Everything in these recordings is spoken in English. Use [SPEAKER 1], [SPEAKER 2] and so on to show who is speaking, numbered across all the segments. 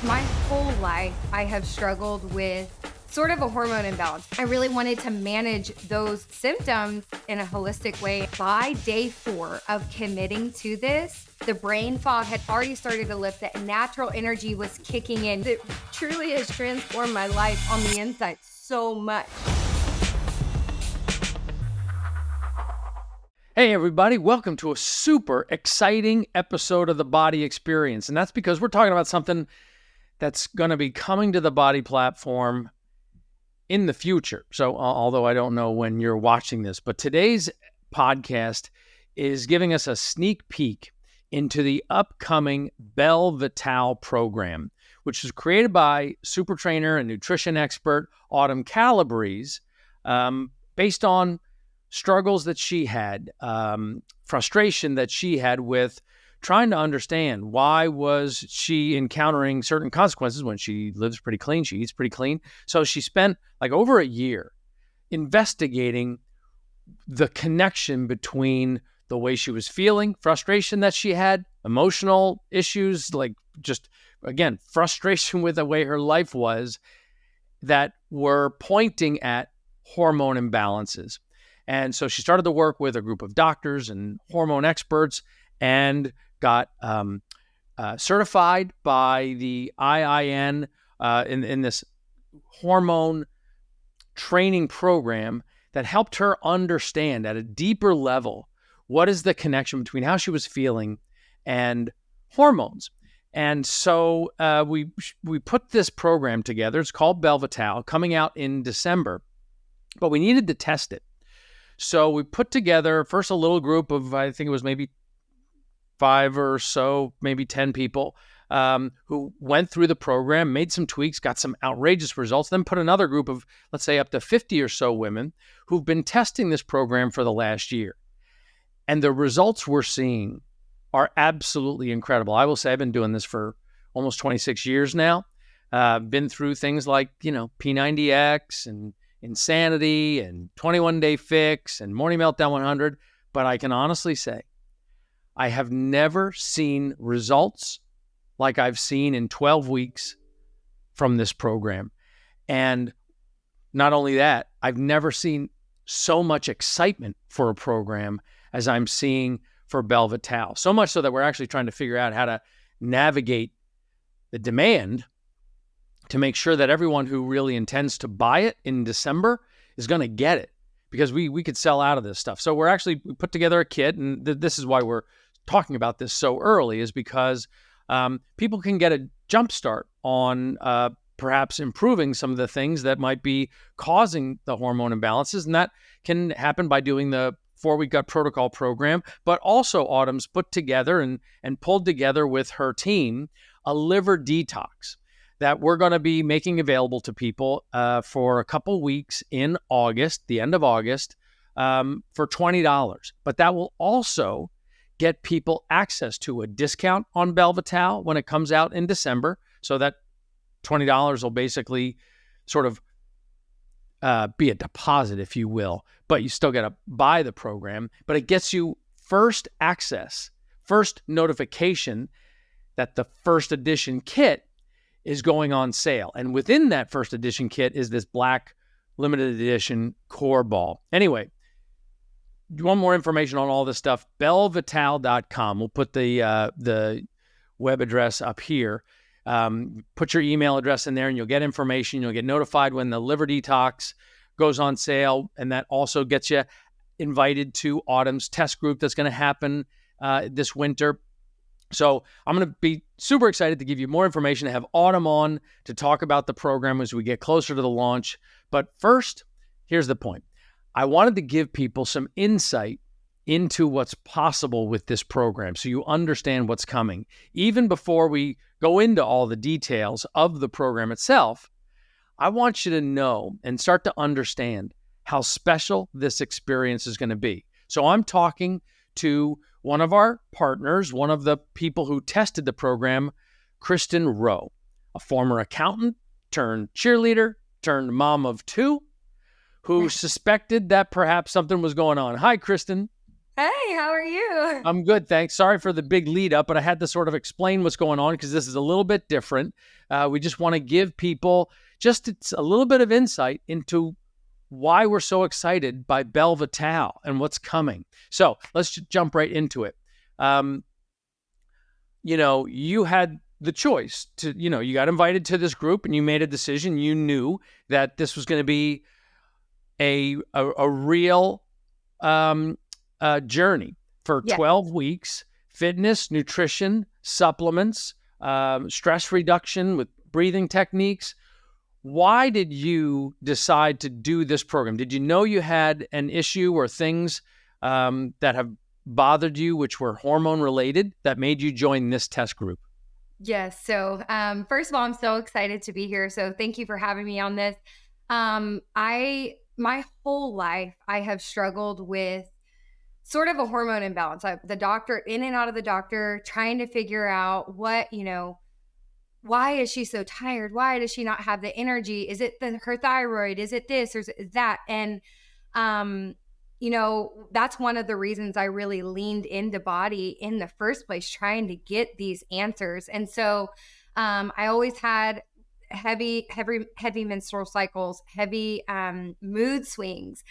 [SPEAKER 1] My whole life, I have struggled with sort of a hormone imbalance. I really wanted to manage those symptoms in a holistic way. By day 4 of committing to this, the brain fog had already started to lift. That natural energy was kicking in. It truly has transformed my life on the inside so much.
[SPEAKER 2] Hey everybody, welcome to a super exciting episode of the BODi Experience. And that's because we're talking about something that's going to be coming to the BODi platform in the future. So although I don't know when you're watching this, but today's podcast is giving us a sneak peek into the upcoming Belle Vitale program, which is created by super trainer and nutrition expert Autumn Calabrese, based on struggles that she had, frustration that she had with trying to understand why was she encountering certain consequences when she lives pretty clean, she eats pretty clean. So she spent like over a year investigating the connection between the way she was feeling, frustration that she had, emotional issues, like just, again, frustration with the way her life was that were pointing at hormone imbalances. And so she started to work with a group of doctors and hormone experts and got certified by the IIN in this hormone training program that helped her understand at a deeper level what is the connection between how she was feeling and hormones. And so we put this program together. It's called Belle Vitale, coming out in December, but we needed to test it. So we put together first a little group of, I think it was maybe 5 or so, maybe 10 people who went through the program, made some tweaks, got some outrageous results, then put another group of, let's say, up to 50 or so women who've been testing this program for the last year. And the results we're seeing are absolutely incredible. I will say I've been doing this for almost 26 years now. Been through things like, P90X and Insanity and 21-Day Fix and Morning Meltdown 100. But I can honestly say I have never seen results like I've seen in 12 weeks from this program. And not only that, I've never seen so much excitement for a program as I'm seeing for Belle Vitale. So much so that we're actually trying to figure out how to navigate the demand to make sure that everyone who really intends to buy it in December is going to get it, because we could sell out of this stuff. So we put together a kit, and this is why we're talking about this so early, is because people can get a jump start on perhaps improving some of the things that might be causing the hormone imbalances. And that can happen by doing the 4-week gut protocol program, but also Autumn's put together and pulled together with her team a liver detox that we're going to be making available to people for a couple weeks in August, the end of August, for $20. But that will also get people access to a discount on Belle Vitale when it comes out in December. So that $20 will basically sort of be a deposit, if you will, but you still got to buy the program. But it gets you first access, first notification that the first edition kit is going on sale. And within that first edition kit is this black limited edition core ball. Anyway, you want more information on all this stuff, bellevitale.com. We'll put the web address up here. Put your email address in there and you'll get information. You'll get notified when the liver detox goes on sale. And that also gets you invited to Autumn's test group that's going to happen this winter. So I'm going to be super excited to give you more information, to have Autumn on to talk about the program as we get closer to the launch. But first, here's the point. I wanted to give people some insight into what's possible with this program so you understand what's coming. Even before we go into all the details of the program itself, I want you to know and start to understand how special this experience is going to be. So I'm talking to one of our partners, one of the people who tested the program, Kristen Rowe, a former accountant turned cheerleader, turned mom of 2, who suspected that perhaps something was going on. Hi, Kristen.
[SPEAKER 1] Hey, how How are you?
[SPEAKER 2] I'm good, thanks. Sorry for the big lead up, but I had to sort of explain what's going on because this is a little bit different. We just want to give people just a little bit of insight into why we're so excited by Belle Vitale and what's coming. So let's just jump right into it. You had the choice to, you got invited to this group and you made a decision. You knew that this was going to be a real journey for 12 weeks, fitness, nutrition, supplements, stress reduction with breathing techniques. Why did you decide to do this program? Did you know you had an issue or things that have bothered you, which were hormone related, that made you join this test group?
[SPEAKER 1] Yes. So first of all, I'm so excited to be here. So thank you for having me on this. My whole life, I have struggled with sort of a hormone imbalance. The doctor, in and out of the doctor, trying to figure out why is she so tired? Why does she not have the energy? Is it her thyroid? Is it this or is it that? And, that's one of the reasons I really leaned into BODi in the first place, trying to get these answers. And so I always had heavy menstrual cycles, heavy mood swings,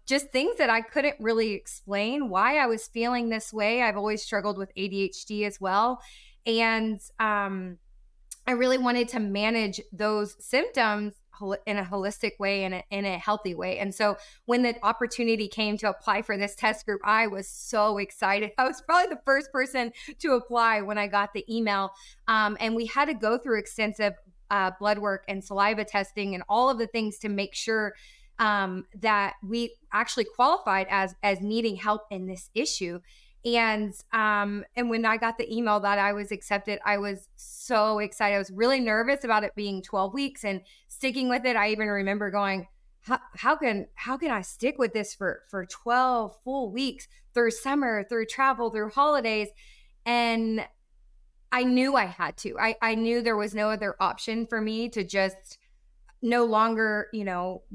[SPEAKER 1] just things that I couldn't really explain why I was feeling this way. I've always struggled with ADHD as well. And I really wanted to manage those symptoms in a holistic way and in a healthy way. And so when the opportunity came to apply for this test group, I was so excited. I was probably the first person to apply when I got the email. And we had to go through extensive blood work and saliva testing and all of the things to make sure that we actually qualified as needing help in this issue. And when I got the email that I was accepted, I was so excited. I was really nervous about it being 12 weeks and sticking with it. I even remember going, how can I stick with this for 12 full weeks through summer, through travel, through holidays? And I knew I had to. I knew there was no other option for me to just no longer,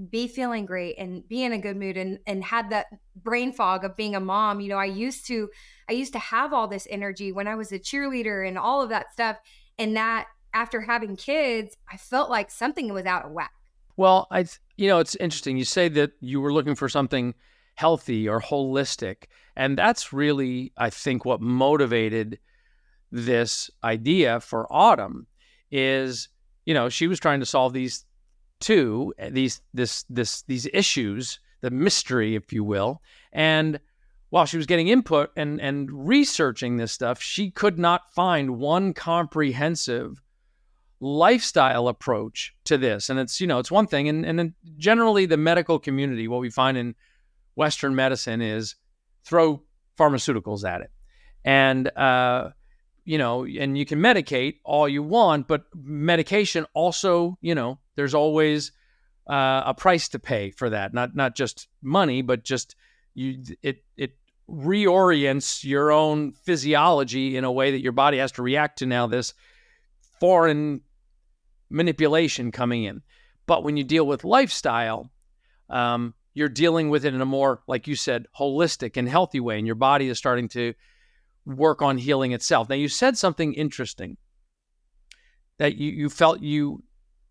[SPEAKER 1] be feeling great and be in a good mood and had that brain fog of being a mom. I used to have all this energy when I was a cheerleader and all of that stuff. And that after having kids, I felt like something was out of whack.
[SPEAKER 2] Well, it's interesting. You say that you were looking for something healthy or holistic. And that's really, I think, what motivated this idea for Autumn is, she was trying to solve these issues, the mystery, if you will. And while she was getting input and researching this stuff, she could not find one comprehensive lifestyle approach to this. And it's, it's one thing. And generally the medical community, what we find in Western medicine is throw pharmaceuticals at it. And, and you can medicate all you want, but medication also, there's always a price to pay for that. Not just money, but just it reorients your own physiology in a way that your body has to react to now this foreign manipulation coming in. But when you deal with lifestyle, you're dealing with it in a more, like you said, holistic and healthy way, and your body is starting to work on healing itself. Now, you said something interesting, that you felt you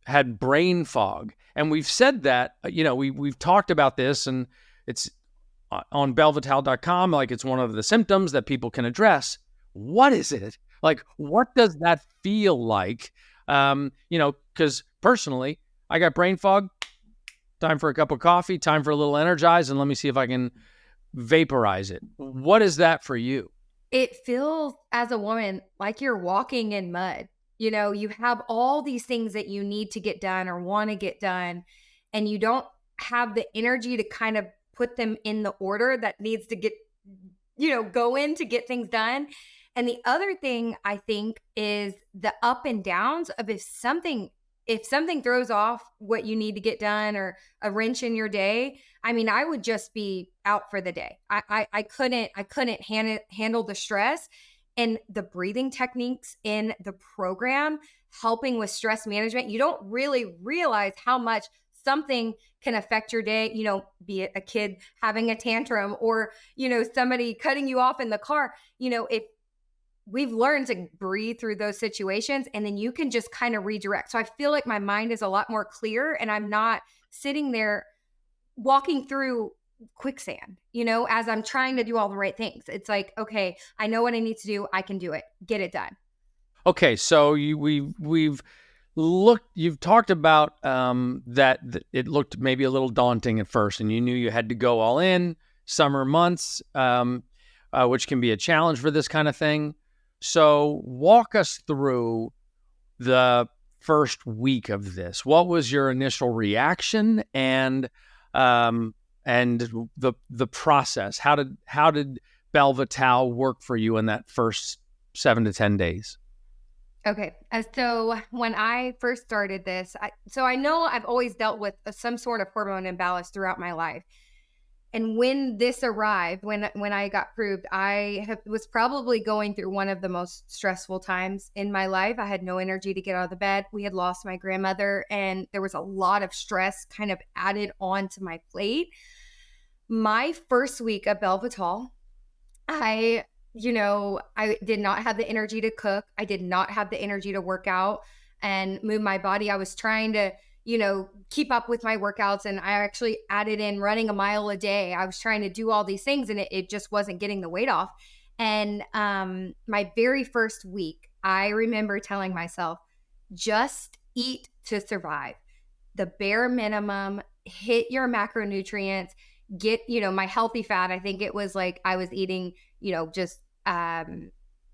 [SPEAKER 2] had brain fog. And we've said that, we've talked about this, and it's on bellevitale.com, like it's one of the symptoms that people can address. What is it? Like, what does that feel like? Because personally, I got brain fog, time for a cup of coffee, time for a little Energize, and let me see if I can vaporize it. What is that for you?
[SPEAKER 1] It feels, as a woman, like you're walking in mud. You have all these things that you need to get done or want to get done, and you don't have the energy to kind of put them in the order that needs to get, go in to get things done. And the other thing I think is the up and downs of if something throws off what you need to get done or a wrench in your day, I would just be out for the day. I couldn't handle the stress. And the breathing techniques in the program helping with stress management, you don't really realize how much something can affect your day, be it a kid having a tantrum or, somebody cutting you off in the car, if we've learned to breathe through those situations, and then you can just kind of redirect. So I feel like my mind is a lot more clear, and I'm not sitting there walking through quicksand, as I'm trying to do all the right things. It's like, okay, I know what I need to do. I can do it. Get it done.
[SPEAKER 2] Okay, so you've talked about that it looked maybe a little daunting at first, and you knew you had to go all in. Summer months, which can be a challenge for this kind of thing. So walk us through the first week of this. What was your initial reaction and the process? How did Belle Vitale work for you in that first 7 to 10 days?
[SPEAKER 1] Okay. So when I first started this, I know I've always dealt with some sort of hormone imbalance throughout my life. And when this arrived, when I got proved, was probably going through one of the most stressful times in my life. I had no energy to get out of the bed. We had lost my grandmother, and there was a lot of stress kind of added on to my plate. My first week at Belle Vitale, I did not have the energy to cook. I did not have the energy to work out and move my body. I was trying to, keep up with my workouts, and I actually added in running a mile a day. I was trying to do all these things, and it just wasn't getting the weight off. And my very first week, I remember telling myself, just eat to survive. The bare minimum, hit your macronutrients, get, my healthy fat. I think it was like I was eating, just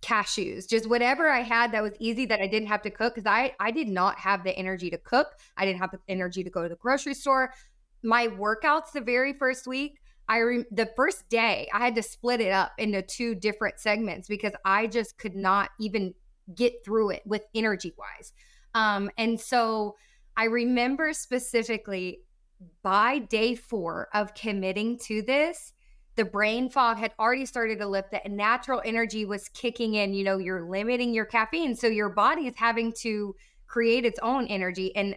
[SPEAKER 1] cashews, just whatever I had that was easy that I didn't have to cook, because I did not have the energy to cook. I didn't have the energy to go to the grocery store. My workouts the very first week, the first day, I had to split it up into 2 different segments because I just could not even get through it with energy wise. And so I remember specifically by day 4 of committing to this, the brain fog had already started to lift, that natural energy was kicking in. You're limiting your caffeine, so your body is having to create its own energy. And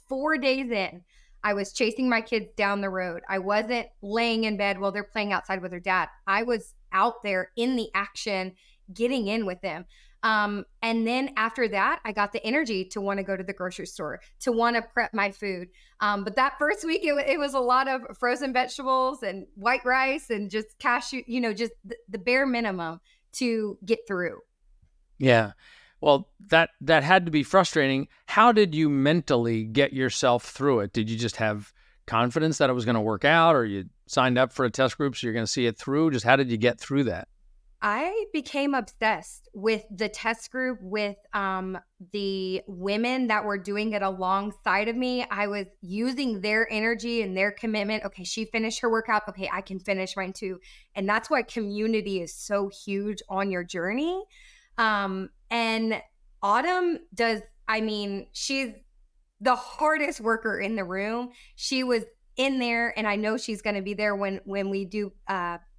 [SPEAKER 1] 4 days in, I was chasing my kids down the road. I wasn't laying in bed while they're playing outside with their dad. I was out there in the action, getting in with them. And then after that, I got the energy to want to go to the grocery store, to want to prep my food. But that first week, it was a lot of frozen vegetables and white rice and just cashew, just the bare minimum to get through.
[SPEAKER 2] Yeah. Well, that had to be frustrating. How did you mentally get yourself through it? Did you just have confidence that it was going to work out, or you signed up for a test group so you're going to see it through? Just how did you get through that?
[SPEAKER 1] I became obsessed with the test group, with the women that were doing it alongside of me. I was using their energy and their commitment. Okay, she finished her workout. Okay, I can finish mine too. And that's why community is so huge on your journey. And Autumn she's the hardest worker in the room. She was in there, and I know she's going to be there when we do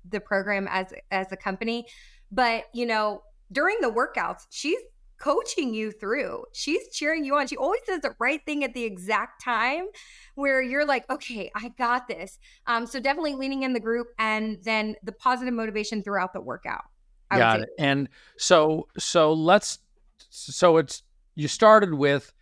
[SPEAKER 1] the program as a company. But during the workouts, she's coaching you through. She's cheering you on. She always does the right thing at the exact time where you're like, okay, I got this. So definitely leaning in the group, and then the positive motivation throughout the workout.
[SPEAKER 2] Got it. And so you started with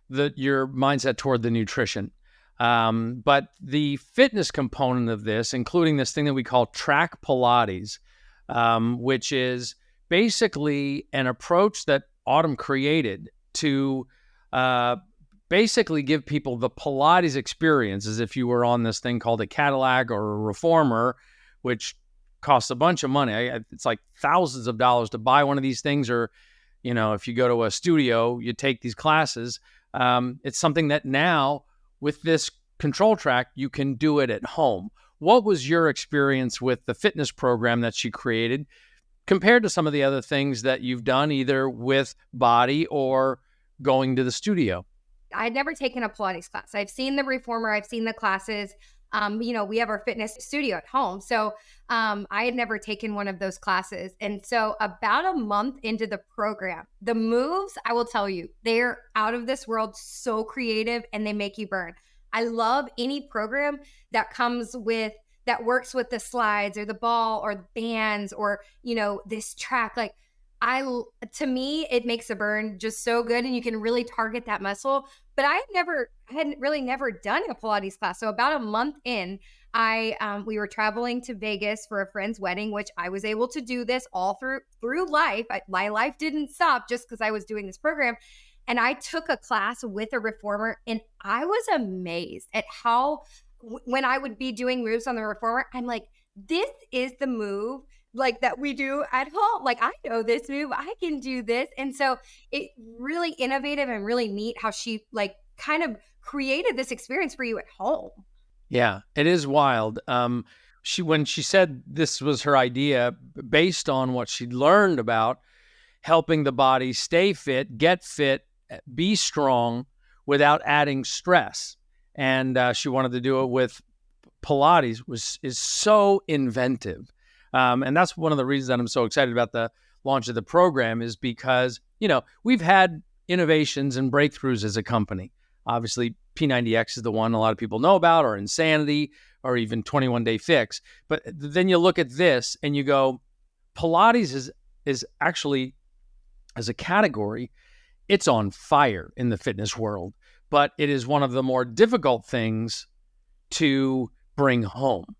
[SPEAKER 2] your mindset toward the nutrition. But the fitness component of this, including this thing that we call track Pilates, which is basically an approach that Autumn created to basically give people the Pilates experience as if you were on this thing called a Cadillac or a Reformer, which costs a bunch of money. It's like thousands of dollars to buy one of these things, or, if you go to a studio, you take these classes. It's something that now, with this control track, you can do it at home. What was your experience with the fitness program that she created compared to some of the other things that you've done, either with BODi or going to the studio?
[SPEAKER 1] I had never taken a Pilates class. I've seen the Reformer. I've seen the classes. We have our fitness studio at home. So I had never taken one of those classes. And so about a month into the program, the moves, I will tell you, they're out of this world, so creative, and they make you burn. I love any program that works with the slides or the ball or the bands or, this track. Like to me, it makes a burn just so good, and you can really target that muscle. But I hadn't really never done a Pilates class. So about a month in, we were traveling to Vegas for a friend's wedding, which I was able to do this all through life. My life didn't stop just because I was doing this program. And I took a class with a reformer, and I was amazed at how, when I would be doing moves on the reformer, I'm like, this is the move like that we do at home. Like, I know this move, I can do this. And so it really innovative and really neat how she like kind of created this experience for you at home.
[SPEAKER 2] Yeah, it is wild. When she said this was her idea based on what she'd learned about helping the body stay fit, get fit, be strong without adding stress. And she wanted to do it with Pilates, is so inventive. And that's one of the reasons that I'm so excited about the launch of the program, is because, we've had innovations and breakthroughs as a company. Obviously, P90X is the one a lot of people know about, or Insanity, or even 21 Day Fix. But then you look at this and you go, Pilates is actually, as a category, it's on fire in the fitness world. But it is one of the more difficult things to bring home.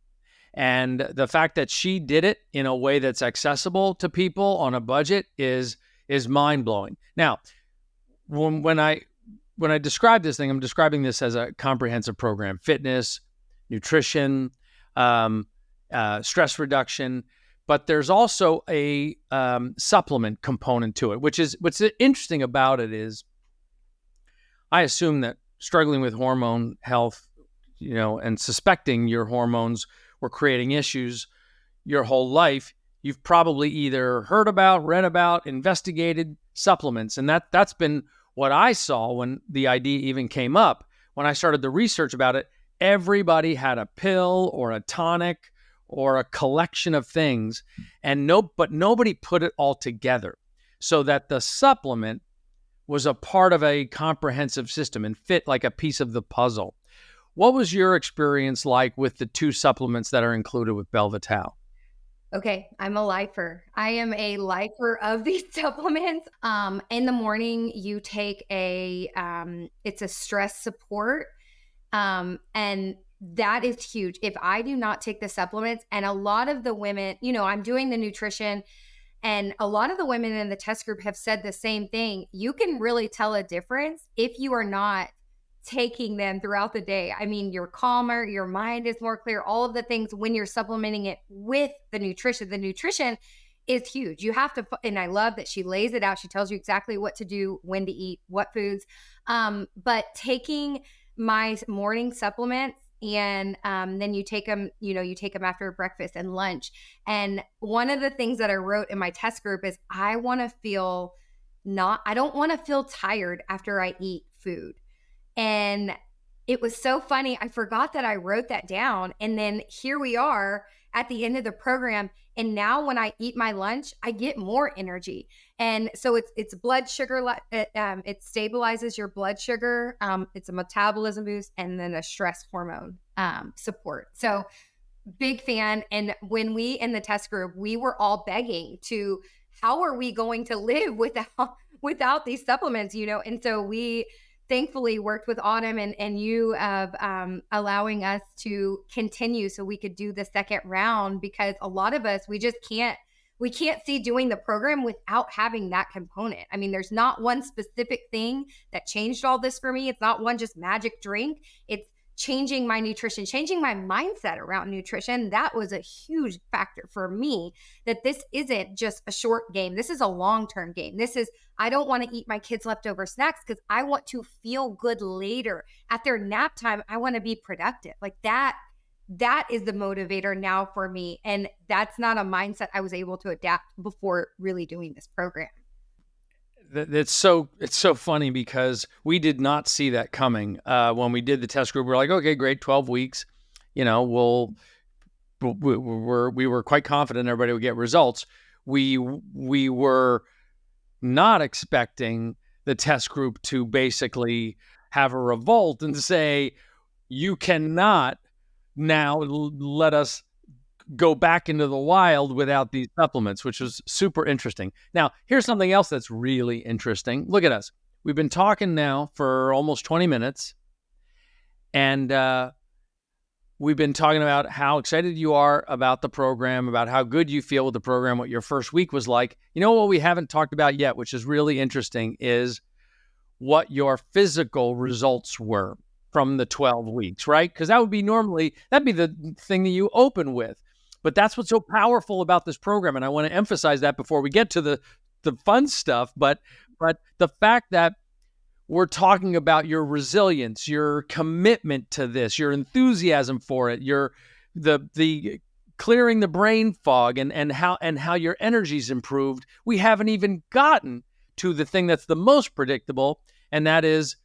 [SPEAKER 2] And the fact that she did it in a way that's accessible to people on a budget is mind-blowing. Now, when I describe this thing, I'm describing this as a comprehensive program: fitness, nutrition, stress reduction. But there's also a supplement component to it, which is what's interesting about it is, I assume that struggling with hormone health, and suspecting your hormones were creating issues your whole life, you've probably either heard about, read about, investigated supplements. And that's been what I saw when the idea even came up. When I started the research about it, everybody had a pill or a tonic or a collection of things, but nobody put it all together so that the supplement was a part of a comprehensive system and fit like a piece of the puzzle. What was your experience like with the two supplements that are included with Belle Vitale?
[SPEAKER 1] Okay, I'm a lifer. I am a lifer of these supplements. In the morning, you take it's a stress support. And that is huge. If I do not take the supplements, and a lot of the women, I'm doing the nutrition, and a lot of the women in the test group have said the same thing. You can really tell a difference if you are not taking them throughout the day. I mean, you're calmer, your mind is more clear, all of the things when you're supplementing it with the nutrition. The nutrition is huge. You have to, and I love that she lays it out. She tells you exactly what to do, when to eat, what foods. But taking my morning supplements, and then you take them, after breakfast and lunch. And one of the things that I wrote in my test group is I don't want to feel tired after I eat food. And it was so funny. I forgot that I wrote that down. And then here we are at the end of the program. And now when I eat my lunch, I get more energy. And so it's blood sugar. It stabilizes your blood sugar. It's a metabolism boost, and then a stress hormone support. So big fan. And when we in the test group, we were all begging to, how are we going to live without these supplements, And so we thankfully worked with Autumn and you of allowing us to continue so we could do the second round, because a lot of us, we can't see doing the program without having that component. I mean, there's not one specific thing that changed all this for me. It's not one just magic drink. It's changing my nutrition, changing my mindset around nutrition. That was a huge factor for me, that this isn't just a short game. This is a long-term game. I don't want to eat my kids' leftover snacks because I want to feel good later. At their nap time, I want to be productive. Like that is the motivator now for me. And that's not a mindset I was able to adapt before really doing this program.
[SPEAKER 2] It's so funny because we did not see that coming. When we did the test group, we're like, okay, great, 12 weeks. We were quite confident everybody would get results. We were not expecting the test group to basically have a revolt and say, you cannot now let us go back into the wild without these supplements, which was super interesting. Now, here's something else that's really interesting. Look at us. We've been talking now for almost 20 minutes, and we've been talking about how excited you are about the program, about how good you feel with the program, what your first week was like. You know what we haven't talked about yet, which is really interesting, is what your physical results were from the 12 weeks, right? Because that'd be the thing that you open with. But that's what's so powerful about this program. And I want to emphasize that before we get to the fun stuff. But the fact that we're talking about your resilience, your commitment to this, your enthusiasm for it, the clearing the brain fog and how your energy's improved. We haven't even gotten to the thing that's the most predictable, and that is,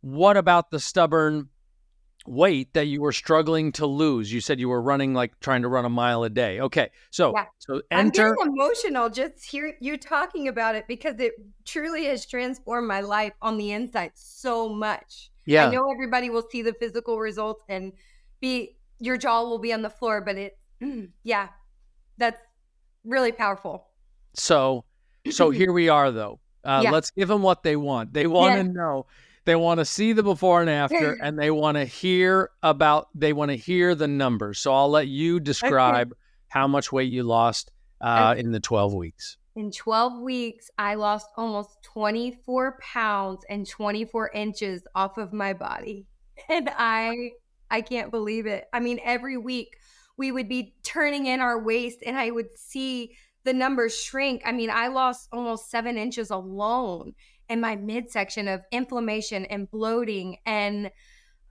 [SPEAKER 2] what about the stubborn weight that you were struggling to lose? You said you were trying to run a mile a day. Okay. So
[SPEAKER 1] I'm getting emotional just hearing you talking about it, because it truly has transformed my life on the inside so much. Yeah. I know everybody will see the physical results and your jaw will be on the floor, but that's really powerful.
[SPEAKER 2] So here we are though. Let's give them what they want. They want to know. They want to see the before and after, and they want to hear the numbers. So I'll let you describe how much weight you lost in the 12 weeks.
[SPEAKER 1] In 12 weeks, I lost almost 24 pounds and 24 inches off of my body. And I can't believe it. I mean, every week we would be turning in our waist and I would see the numbers shrink. I mean, I lost almost 7 inches alone in my midsection of inflammation and bloating. And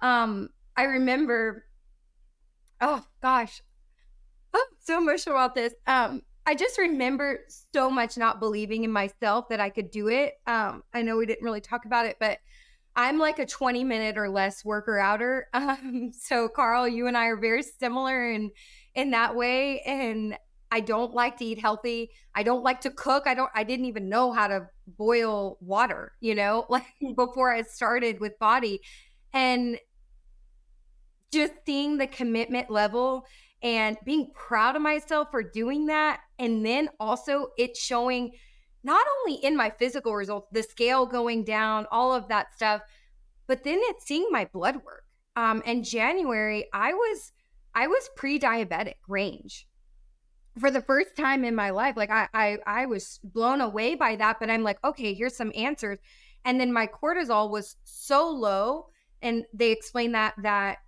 [SPEAKER 1] I remember, oh gosh, I'm so emotional about this. I just remember so much not believing in myself that I could do it. I know we didn't really talk about it, but I'm like a 20-minute or less worker-outer. So Carl, you and I are very similar in that way. And I don't like to eat healthy. I don't like to cook. I didn't even know how to boil water, like before I started with BODi. And just seeing the commitment level and being proud of myself for doing that. And then also it showing not only in my physical results, the scale going down, all of that stuff, but then it's seeing my blood work. In January, I was pre-diabetic range. For the first time in my life, like I was blown away by that, but I'm like, okay, here's some answers. And then my cortisol was so low, and they explain that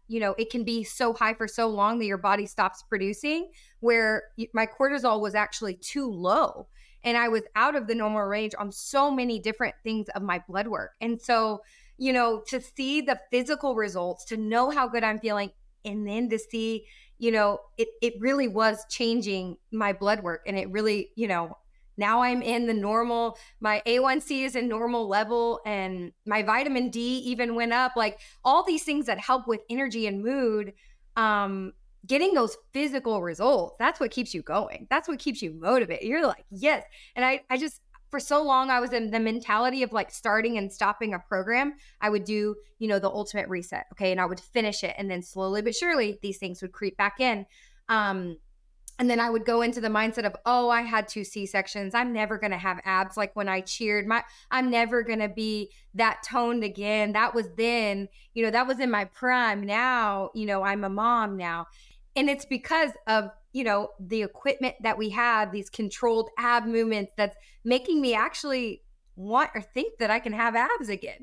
[SPEAKER 1] it can be so high for so long that your body stops producing, where my cortisol was actually too low. And I was out of the normal range on so many different things of my blood work. And so, to see the physical results, to know how good I'm feeling, and then to see it really was changing my blood work. And it really, now I'm in the normal, my A1C is in normal level, and my vitamin D even went up, like all these things that help with energy and mood. Getting those physical results, that's what keeps you going. That's what keeps you motivated. You're like, yes. And I just, for so long, I was in the mentality of like starting and stopping a program. I would do, the ultimate reset. Okay. And I would finish it. And then slowly but surely these things would creep back in. And then I would go into the mindset of, oh, I had 2 C-sections. I'm never going to have abs like when I cheered. I'm never going to be that toned again. That was then, that was in my prime. Now, I'm a mom now. And it's because of, the equipment that we have, these controlled ab movements, that's making me actually want or think that I can have abs again,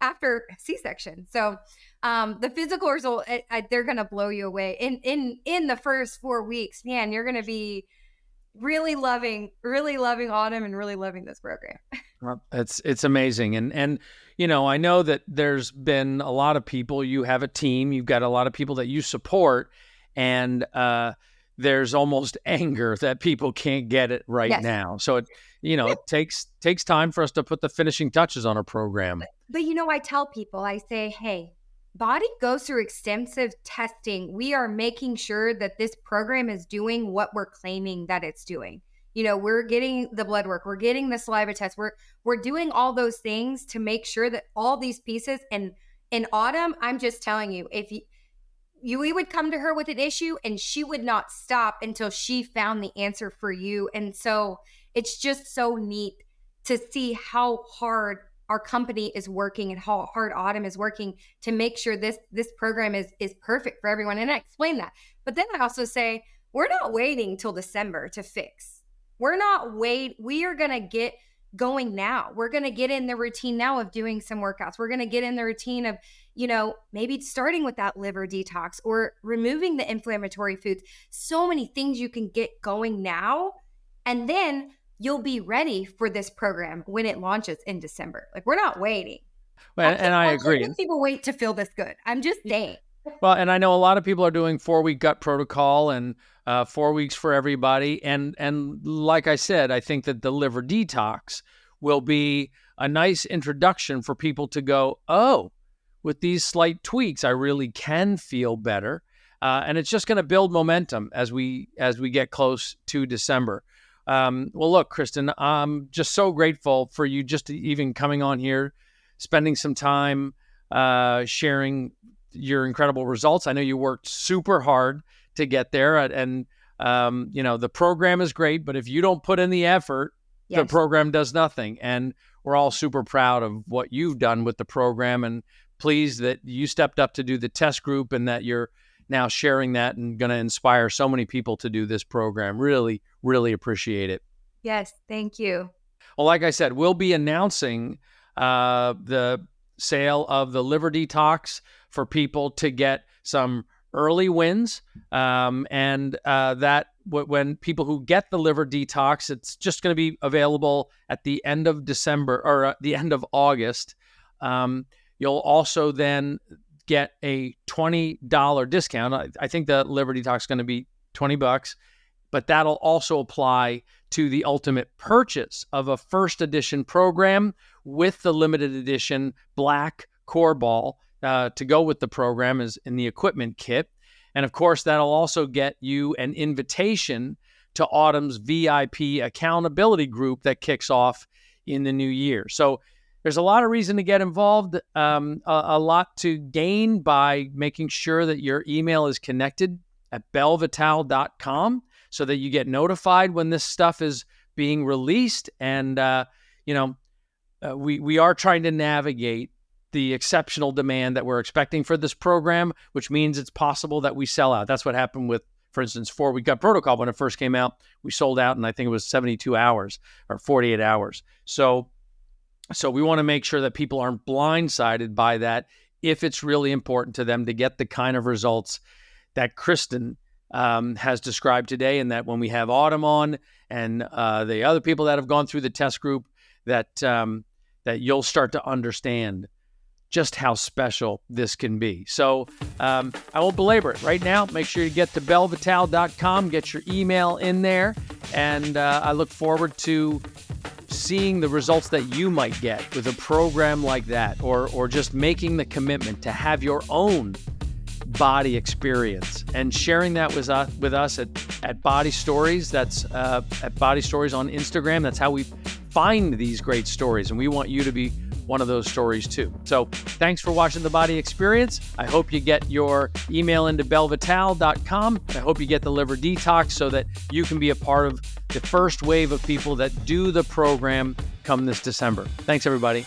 [SPEAKER 1] after C-section. So the physical result, they're going to blow you away. In the first 4 weeks, man, you're going to be really loving Autumn and really loving this program.
[SPEAKER 2] Well, it's amazing. And I know that there's been a lot of people, you have a team, you've got a lot of people that you support, and there's almost anger that people can't get it right now. So it takes time for us to put the finishing touches on a program.
[SPEAKER 1] But I tell people, I say, hey, BODi goes through extensive testing. We are making sure that this program is doing what we're claiming that it's doing. We're getting the blood work, we're getting the saliva test, we're doing all those things to make sure that all these pieces, and In Autumn, I'm just telling you, if we would come to her with an issue and she would not stop until she found the answer for you. And so it's just so neat to see how hard our company is working and how hard Autumn is working to make sure this program is perfect for everyone. And I explain that. But then I also say, we're not waiting till December to fix. We are going to get going now. We're going to get in the routine now of doing some workouts. We're going to get in the routine of, maybe starting with that liver detox or removing the inflammatory foods. So many things you can get going now. And then you'll be ready for this program when it launches in December. Like, we're not waiting.
[SPEAKER 2] Well, and I agree.
[SPEAKER 1] People wait to feel this good. I'm just saying.
[SPEAKER 2] Well, and I know a lot of people are doing 4-week gut protocol and 4 weeks for everybody. And like I said, I think that the liver detox will be a nice introduction for people to go, oh, with these slight tweaks, I really can feel better. And it's just going to build momentum as we get close to December. Well, look, Kristen, I'm just so grateful for you just even coming on here, spending some time sharing your incredible results. I know you worked super hard to get there, and the program is great, but if you don't put in the effort, yes, the program does nothing. And we're all super proud of what you've done with the program, and pleased that you stepped up to do the test group and that you're now sharing that and going to inspire so many people to do this program. Really, really appreciate it.
[SPEAKER 1] Yes, thank you.
[SPEAKER 2] Well, like I said, we'll be announcing the sale of the liver detox for people to get some early wins. That when people who get the liver detox, it's just going to be available at the end of December or the end of August. You'll also then get a $20 discount. I think the liver detox is going to be $20, but that'll also apply to the ultimate purchase of a first edition program with the limited edition black core ball to go with the program is in the equipment kit. And of course, that'll also get you an invitation to Autumn's VIP accountability group that kicks off in the new year. So there's a lot of reason to get involved, a lot to gain by making sure that your email is connected at bellevitale.com so that you get notified when this stuff is being released. And, we are trying to navigate the exceptional demand that we're expecting for this program, which means it's possible that we sell out. That's what happened with, for instance, 4-week gut protocol. When it first came out, we sold out in, I think it was 72 hours or 48 hours. So we want to make sure that people aren't blindsided by that if it's really important to them to get the kind of results that Kristen has described today, and that when we have Autumn on and the other people that have gone through the test group, that you'll start to understand just how special this can be. So I won't belabor it right now. Make sure you get to bellevitale.com, get your email in there, and I look forward to seeing the results that you might get with a program like that, or just making the commitment to have your own BODi experience and sharing that with us at BODi Stories. That's at BODi Stories on Instagram. That's how we find these great stories, and we want you to be one of those stories too. So thanks for watching the BODi Experience. I hope you get your email into bellevitale.com. I hope you get the liver detox so that you can be a part of the first wave of people that do the program come this December. Thanks, everybody.